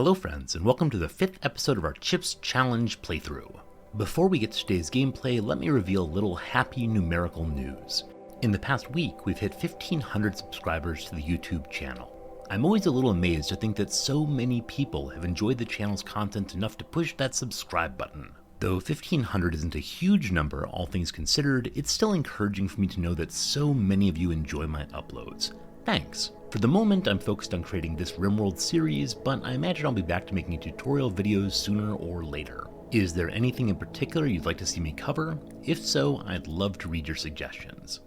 Hello friends, and welcome to the 5th episode of our Chips Challenge playthrough. Before we get to today's gameplay, let me reveal a little happy numerical news. In the past week, we've hit 1,500 subscribers to the YouTube channel. I'm always a little amazed to think that so many people have enjoyed the channel's content enough to push that subscribe button. Though 1,500 isn't a huge number, all things considered, it's still encouraging for me to know that so many of you enjoy my uploads. Thanks! For the moment, I'm focused on creating this Rimworld series, but I imagine I'll be back to making tutorial videos sooner or later. Is there anything in particular you'd like to see me cover? If so, I'd love to read your suggestions.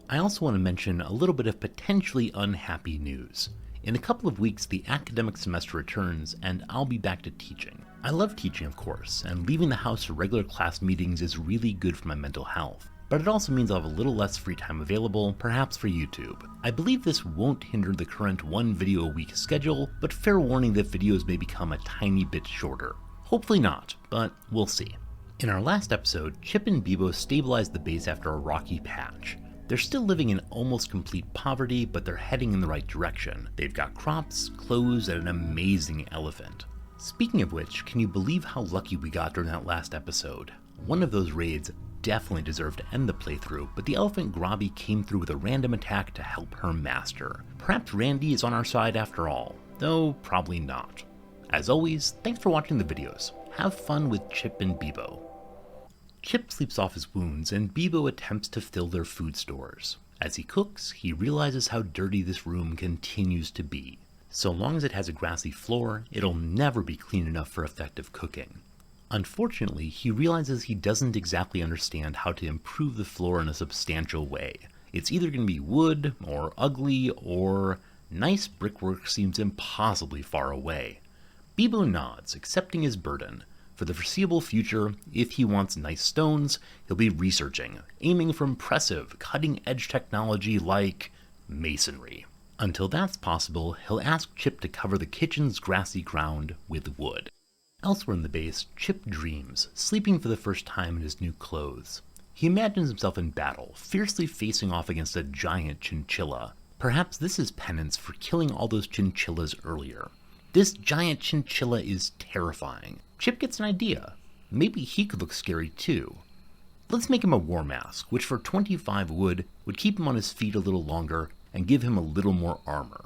I also want to mention a little bit of potentially unhappy news. In a couple of weeks, the academic semester returns, and I'll be back to teaching. I love teaching, of course, and leaving the house for regular class meetings is really good for my mental health. But it also means I'll have a little less free time available, perhaps for YouTube. I believe this won't hinder the current one video a week schedule, but fair warning that videos may become a tiny bit shorter. Hopefully not, but we'll see. In our last episode, Chip and Bibo stabilized the base after a rocky patch. They're still living in almost complete poverty, but they're heading in the right direction. They've got crops, clothes, and an amazing elephant. Speaking of which, can you believe how lucky we got during that last episode? One of those raids definitely deserved to end the playthrough, but the elephant Grobby came through with a random attack to help her master. Perhaps Randy is on our side after all, though probably not. As always, thanks for watching the videos. Have fun with Chip and Bibo. Chip sleeps off his wounds, and Bibo attempts to fill their food stores. As he cooks, he realizes how dirty this room continues to be. So long as it has a grassy floor, it'll never be clean enough for effective cooking. Unfortunately, he realizes he doesn't exactly understand how to improve the floor in a substantial way. It's either going to be wood, or ugly, or nice brickwork seems impossibly far away. Bibo nods, accepting his burden. For the foreseeable future, if he wants nice stones, he'll be researching, aiming for impressive, cutting-edge technology like masonry. Until that's possible, he'll ask Chip to cover the kitchen's grassy ground with wood. Elsewhere in the base, Chip dreams, sleeping for the first time in his new clothes. He imagines himself in battle, fiercely facing off against a giant chinchilla. Perhaps this is penance for killing all those chinchillas earlier. This giant chinchilla is terrifying. Chip gets an idea. Maybe he could look scary too. Let's make him a war mask, which for 25 wood would keep him on his feet a little longer and give him a little more armor.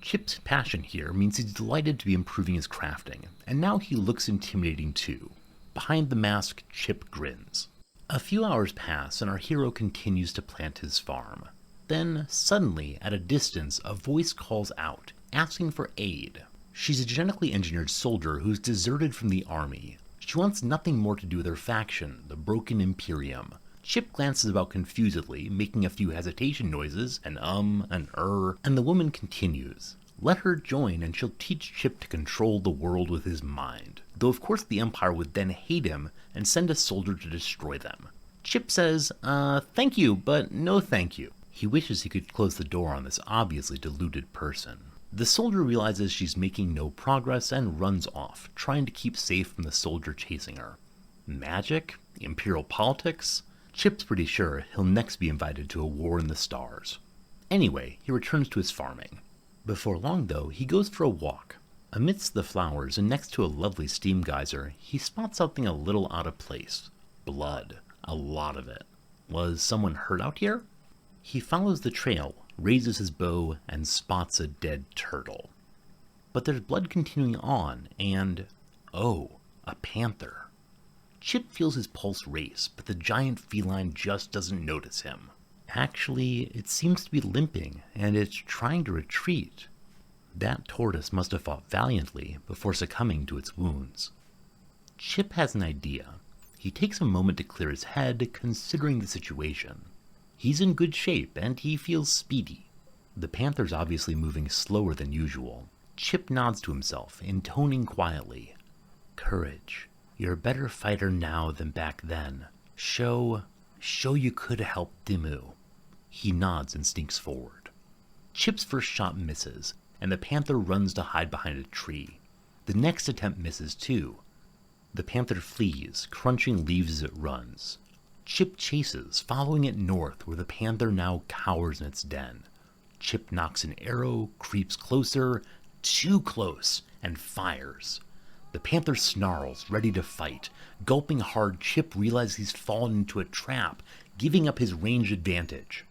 Chip's passion here means he's delighted to be improving his crafting, and now he looks intimidating too. Behind the mask, Chip grins. A few hours pass and our hero continues to plant his farm. Then, suddenly, at a distance, a voice calls out, asking for aid. She's a genetically engineered soldier who's deserted from the army. She wants nothing more to do with her faction, the Broken Imperium. Chip glances about confusedly, making a few hesitation noises, an and the woman continues. Let her join and she'll teach Chip to control the world with his mind. Though of course the Empire would then hate him and send a soldier to destroy them. Chip says, thank you, but no thank you. He wishes he could close the door on this obviously deluded person. The soldier realizes she's making no progress and runs off, trying to keep safe from the soldier chasing her. Magic? Imperial politics? Chip's pretty sure he'll next be invited to a war in the stars. Anyway, he returns to his farming. Before long though, he goes for a walk. Amidst the flowers and next to a lovely steam geyser, he spots something a little out of place. Blood. A lot of it. Was someone hurt out here? He follows the trail, raises his bow, and spots a dead turtle. But there's blood continuing on, and oh, a panther. Chip feels his pulse race, but the giant feline just doesn't notice him. Actually, it seems to be limping, and it's trying to retreat. That tortoise must have fought valiantly before succumbing to its wounds. Chip has an idea. He takes a moment to clear his head, considering the situation. He's in good shape, and he feels speedy. The panther's obviously moving slower than usual. Chip nods to himself, intoning quietly. Courage. You're a better fighter now than back then. Show you could help Dimmu. He nods and sneaks forward. Chip's first shot misses, and the panther runs to hide behind a tree. The next attempt misses too. The panther flees, crunching leaves as it runs. Chip chases, following it north where the panther now cowers in its den. Chip knocks an arrow, creeps closer, too close, and fires. The panther snarls, ready to fight. Gulping hard, Chip realizes he's fallen into a trap, giving up his range advantage.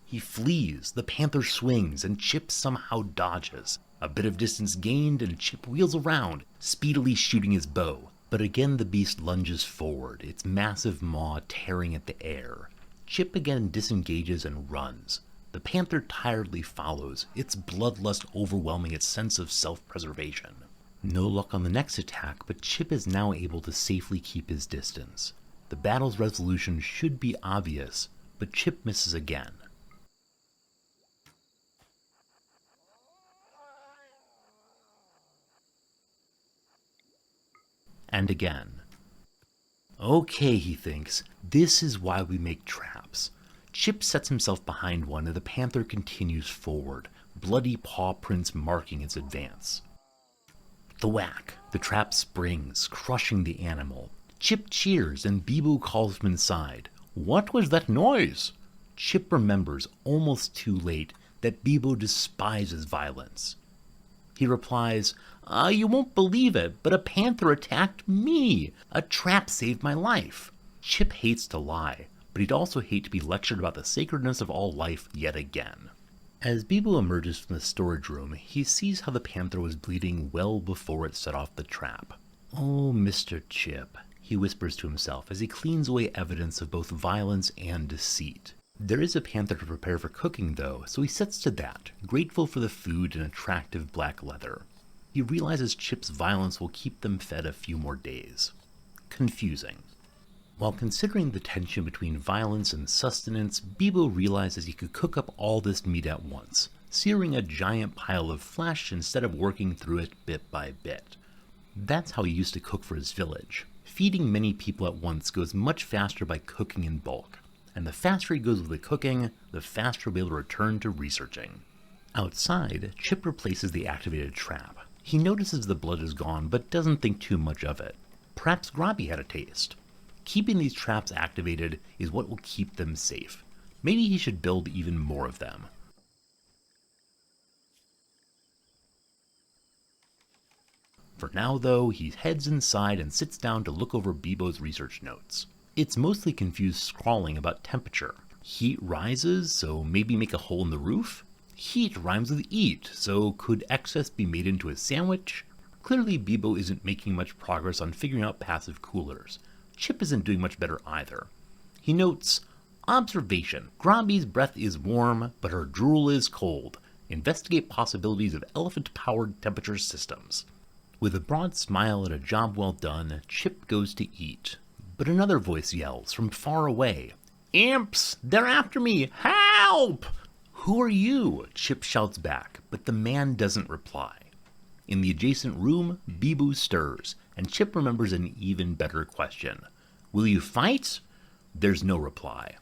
He flees, the panther swings, and Chip somehow dodges. A bit of distance gained, and Chip wheels around, speedily shooting his bow. But again the beast lunges forward, its massive maw tearing at the air. Chip again disengages and runs. The panther tiredly follows, its bloodlust overwhelming its sense of self-preservation. No luck on the next attack, but Chip is now able to safely keep his distance. The battle's resolution should be obvious, but Chip misses again. And again. Okay, he thinks, this is why we make traps. Chip sets himself behind one and the panther continues forward, bloody paw prints marking its advance. Thwack! The trap springs, crushing the animal. Chip cheers and Bibo calls from inside. What was that noise? Chip remembers, almost too late, that Bibo despises violence. He replies, you won't believe it, but a panther attacked me. A trap saved my life. Chip hates to lie, but he'd also hate to be lectured about the sacredness of all life yet again. As Bibo emerges from the storage room, he sees how the panther was bleeding well before it set off the trap. Oh, Mr. Chip, he whispers to himself as he cleans away evidence of both violence and deceit. There is a panther to prepare for cooking, though, so he sets to that, grateful for the food and attractive black leather. He realizes Chip's violence will keep them fed a few more days. Confusing. While considering the tension between violence and sustenance, Bibo realizes he could cook up all this meat at once, searing a giant pile of flesh instead of working through it bit by bit. That's how he used to cook for his village. Feeding many people at once goes much faster by cooking in bulk, and the faster he goes with the cooking, the faster he'll be able to return to researching. Outside, Chip replaces the activated trap. He notices the blood is gone, but doesn't think too much of it. Perhaps Grobby had a taste. Keeping these traps activated is what will keep them safe. Maybe he should build even more of them. For now, though, he heads inside and sits down to look over Bibo's research notes. It's mostly confused scrawling about temperature. Heat rises, so maybe make a hole in the roof? Heat rhymes with eat, so could excess be made into a sandwich? Clearly Bibo isn't making much progress on figuring out passive coolers. Chip isn't doing much better either. He notes, observation, Grobby's breath is warm, but her drool is cold. Investigate possibilities of elephant-powered temperature systems. With a broad smile at a job well done, Chip goes to eat. But another voice yells from far away, Imps! They're after me! Help! Who are you? Chip shouts back, but the man doesn't reply. In the adjacent room, Bibo stirs, and Chip remembers an even better question. Will you fight? There's no reply.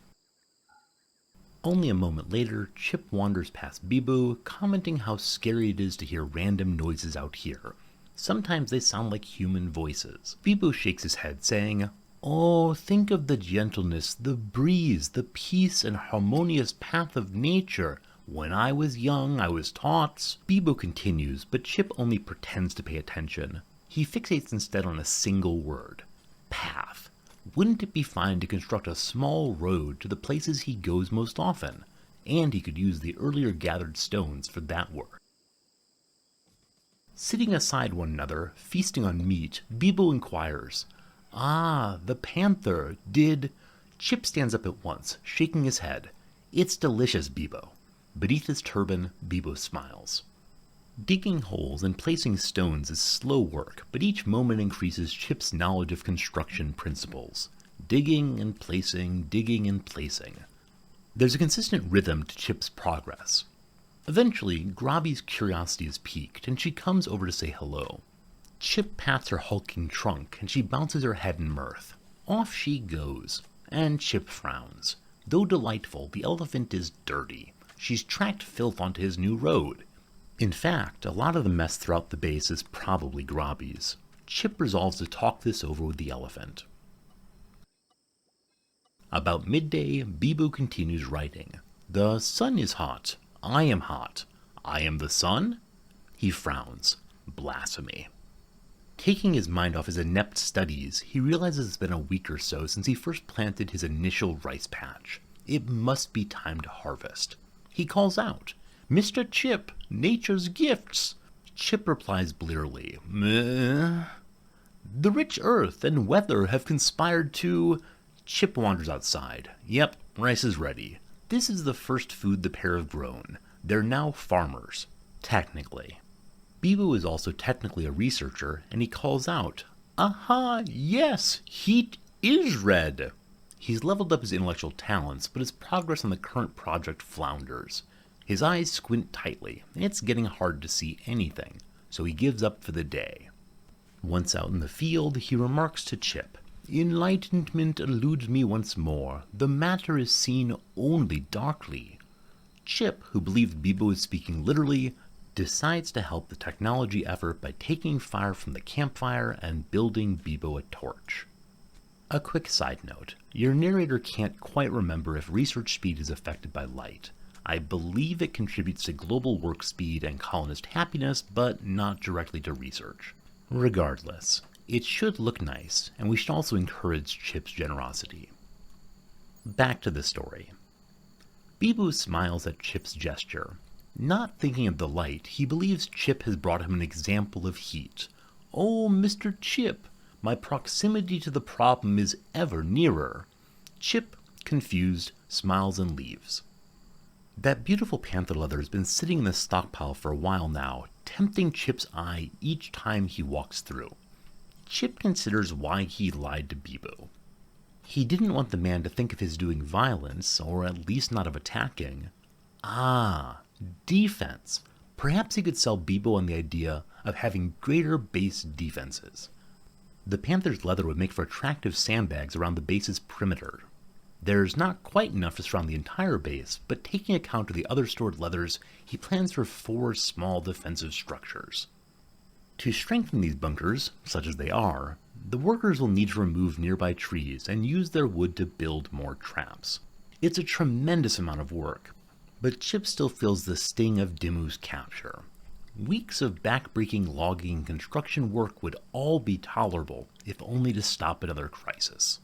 Only a moment later, Chip wanders past Bibo, commenting how scary it is to hear random noises out here. Sometimes they sound like human voices. Bibo shakes his head, saying, Oh, think of the gentleness, the breeze, the peace and harmonious path of nature. When I was young, I was taught. Bibo continues, but Chip only pretends to pay attention. He fixates instead on a single word. Path. Wouldn't it be fine to construct a small road to the places he goes most often? And he could use the earlier gathered stones for that work. Sitting aside one another, feasting on meat, Bibo inquires, the panther, did... Chip stands up at once, shaking his head. It's delicious, Bibo. Beneath his turban, Bibo smiles. Digging holes and placing stones is slow work, but each moment increases Chip's knowledge of construction principles. Digging and placing, digging and placing. There's a consistent rhythm to Chip's progress. Eventually, Grobby's curiosity is piqued, and she comes over to say hello. Chip pats her hulking trunk, and she bounces her head in mirth. Off she goes, and Chip frowns. Though delightful, the elephant is dirty. She's tracked filth onto his new road. In fact, a lot of the mess throughout the base is probably Grobby's. Chip resolves to talk this over with the elephant. About midday, Bibo continues writing. The sun is hot. I am hot. I am the sun? He frowns. Blasphemy. Taking his mind off his inept studies, he realizes it's been a week or so since he first planted his initial rice patch. It must be time to harvest. He calls out, "Mr. Chip, nature's gifts!" Chip replies blearily, "Meh." "The rich earth and weather have conspired to..." Chip wanders outside. Yep, rice is ready. This is the first food the pair have grown. They're now farmers. Technically. Bibo is also technically a researcher, and he calls out, "Aha, yes, heat is red." He's leveled up his intellectual talents, but his progress on the current project flounders. His eyes squint tightly, and it's getting hard to see anything, so he gives up for the day. Once out in the field, he remarks to Chip, "Enlightenment eludes me once more. The matter is seen only darkly." Chip, who believed Bibo was speaking literally, decides to help the technology effort by taking fire from the campfire and building Bibo a torch. A quick side note, your narrator can't quite remember if research speed is affected by light. I believe it contributes to global work speed and colonist happiness, but not directly to research. Regardless, it should look nice, and we should also encourage Chip's generosity. Back to the story. Bibo smiles at Chip's gesture. Not thinking of the light, he believes Chip has brought him an example of heat. "Oh, Mr. Chip, my proximity to the problem is ever nearer." Chip, confused, smiles and leaves. That beautiful panther leather has been sitting in the stockpile for a while now, tempting Chip's eye each time he walks through. Chip considers why he lied to Bibo. He didn't want the man to think of his doing violence, or at least not of attacking. Defense. Perhaps he could sell Bibo on the idea of having greater base defenses. The panther's leather would make for attractive sandbags around the base's perimeter. There's not quite enough to surround the entire base, but taking account of the other stored leathers, he plans for 4 small defensive structures. To strengthen these bunkers, such as they are, the workers will need to remove nearby trees and use their wood to build more traps. It's a tremendous amount of work, but Chip still feels the sting of Dimu's capture. Weeks of backbreaking logging and construction work would all be tolerable, if only to stop another crisis.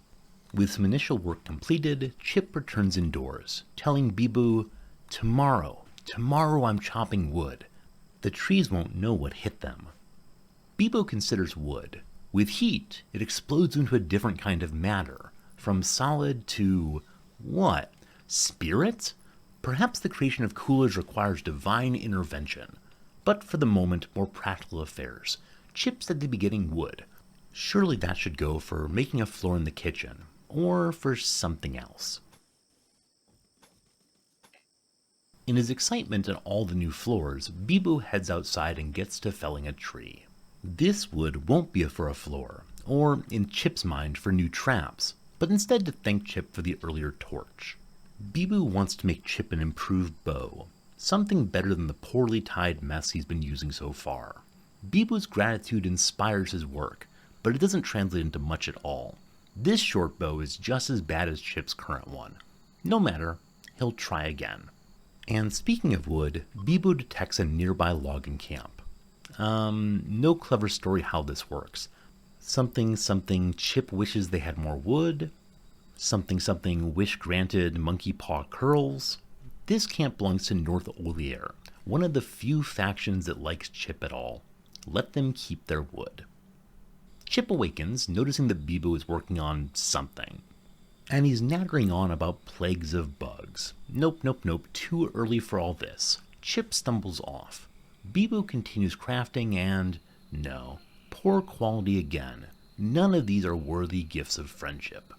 With some initial work completed, Chip returns indoors, telling Bibo, Tomorrow I'm chopping wood. The trees won't know what hit them." Bibo considers wood. With heat, it explodes into a different kind of matter, from solid to... what? Spirit? Perhaps the creation of coolers requires divine intervention. But for the moment, more practical affairs. Chip said they'd be getting wood. Surely that should go for making a floor in the kitchen, or for something else. In his excitement at all the new floors, Bibo heads outside and gets to felling a tree. This wood won't be for a floor, or, in Chip's mind, for new traps, but instead to thank Chip for the earlier torch. Bibo wants to make Chip an improved bow, something better than the poorly tied mess he's been using so far. Bibo's gratitude inspires his work, but it doesn't translate into much at all. This short bow is just as bad as Chip's current one. No matter, he'll try again. And speaking of wood, Bibo detects a nearby logging camp. No clever story how this works. Something Chip wishes they had more wood. Something wish granted monkey paw curls. This camp belongs to North Olier, one of the few factions that likes Chip at all. Let them keep their wood. Chip awakens, noticing that Bibo is working on something. And he's nattering on about plagues of bugs. Nope, too early for all this. Chip stumbles off. Bibo continues crafting and... no. Poor quality again. None of these are worthy gifts of friendship.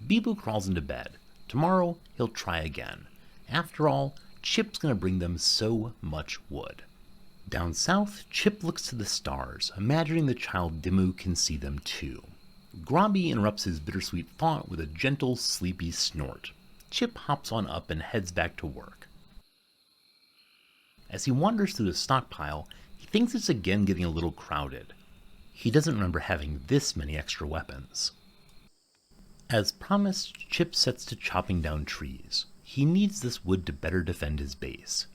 Bibo crawls into bed. Tomorrow, he'll try again. After all, Chip's gonna bring them so much wood. Down south, Chip looks to the stars, imagining the child Dimu can see them too. Grobby interrupts his bittersweet thought with a gentle, sleepy snort. Chip hops on up and heads back to work. As he wanders through the stockpile, he thinks it's again getting a little crowded. He doesn't remember having this many extra weapons. As promised, Chip sets to chopping down trees. He needs this wood to better defend his base.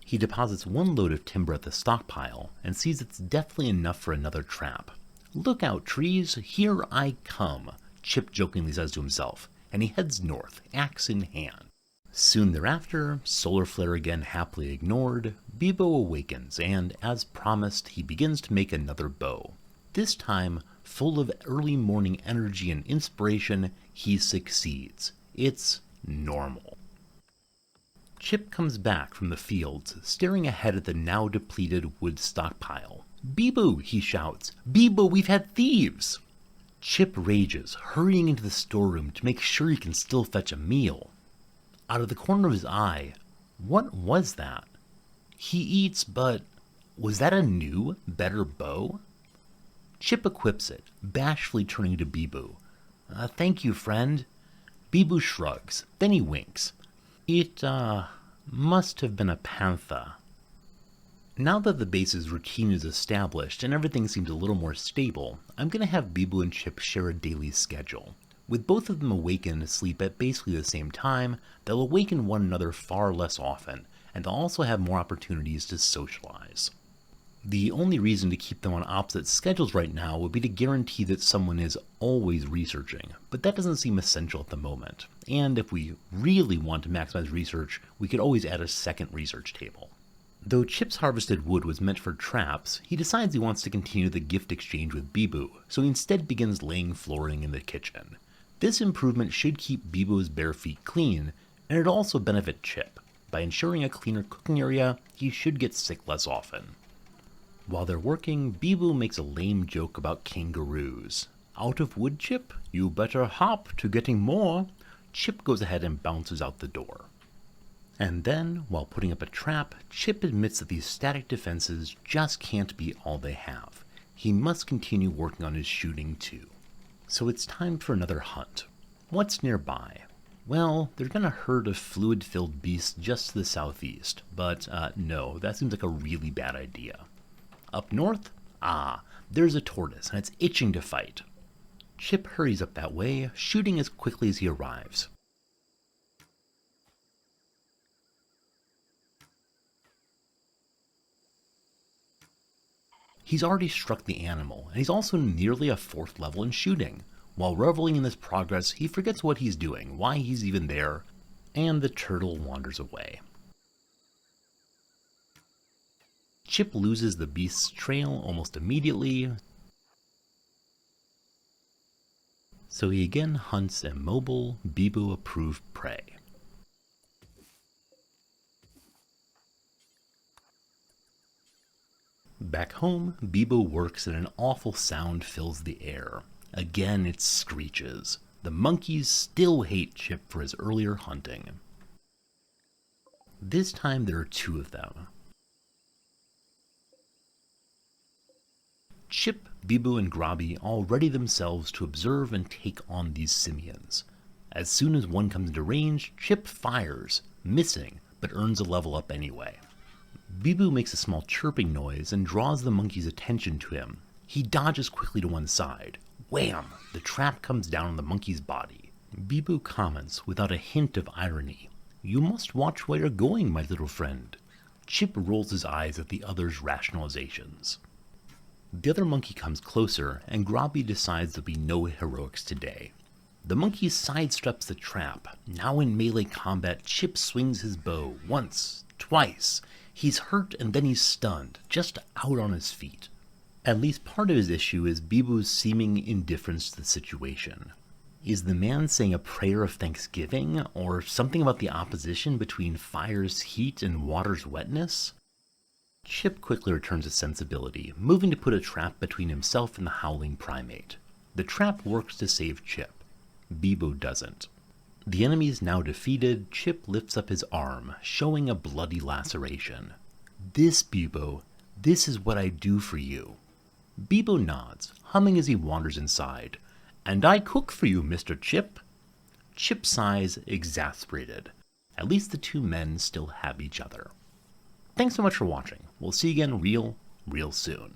He deposits one load of timber at the stockpile and sees it's definitely enough for another trap. "Look out, trees, here I come," Chip jokingly says to himself, and he heads north, axe in hand. Soon thereafter, solar flare again happily ignored, Bibo awakens and, as promised, he begins to make another bow. This time, full of early morning energy and inspiration, he succeeds. It's normal. Chip comes back from the fields, staring ahead at the now depleted wood stockpile. "Bibo," he shouts. "Bibo, we've had thieves!" Chip rages, hurrying into the storeroom to make sure he can still fetch a meal. Out of the corner of his eye, what was that? He eats, but was that a new, better bow? Chip equips it, bashfully turning to Bibo. "Thank you, friend." Bibo shrugs, then he winks. "It, must have been a panther." Now that the base's routine is established and everything seems a little more stable, I'm going to have Bibo and Chip share a daily schedule. With both of them awake and asleep at basically the same time, they'll awaken one another far less often, and they'll also have more opportunities to socialize. The only reason to keep them on opposite schedules right now would be to guarantee that someone is always researching, but that doesn't seem essential at the moment. And if we really want to maximize research, we could always add a second research table. Though Chip's harvested wood was meant for traps, he decides he wants to continue the gift exchange with Bibo, so he instead begins laying flooring in the kitchen. This improvement should keep Bibo's bare feet clean, and it'll also benefit Chip. By ensuring a cleaner cooking area, he should get sick less often. While they're working, Bibo makes a lame joke about kangaroos. "Out of wood, Chip? You better hop to getting more." Chip goes ahead and bounces out the door. And then, while putting up a trap, Chip admits that these static defenses just can't be all they have. He must continue working on his shooting too. So it's time for another hunt. What's nearby? Well, there's been a herd of fluid-filled beasts just to the southeast, but no, that seems like a really bad idea. Up north? There's a tortoise, and it's itching to fight. Chip hurries up that way, shooting as quickly as he arrives. He's already struck the animal, and he's also nearly a 4th level in shooting. While reveling in this progress, he forgets what he's doing, why he's even there, and the turtle wanders away. Chip loses the beast's trail almost immediately, so he again hunts immobile, Bibo-approved prey. Back home, Bibo works and an awful sound fills the air. Again, it screeches. The monkeys still hate Chip for his earlier hunting. This time there are 2 of them. Chip, Bibo, and Grobby all ready themselves to observe and take on these simians. As soon as one comes into range, Chip fires, missing, but earns a level up anyway. Bibo makes a small chirping noise and draws the monkey's attention to him. He dodges quickly to one side. Wham! The trap comes down on the monkey's body. Bibo comments without a hint of irony. "You must watch where you're going, my little friend." Chip rolls his eyes at the other's rationalizations. The other monkey comes closer, and Grobby decides there'll be no heroics today. The monkey sidesteps the trap. Now in melee combat, Chip swings his bow once, twice. He's hurt and then he's stunned, just out on his feet. At least part of his issue is Bibo's seeming indifference to the situation. Is the man saying a prayer of thanksgiving, or something about the opposition between fire's heat and water's wetness? Chip quickly returns to sensibility, moving to put a trap between himself and the howling primate. The trap works to save Chip. Bibo doesn't. The enemy is now defeated. Chip lifts up his arm, showing a bloody laceration. "This, Bibo, this is what I do for you." Bibo nods, humming as he wanders inside. "And I cook for you, Mr. Chip." Chip sighs, exasperated. At least the 2 men still have each other. Thanks so much for watching. We'll see you again real soon.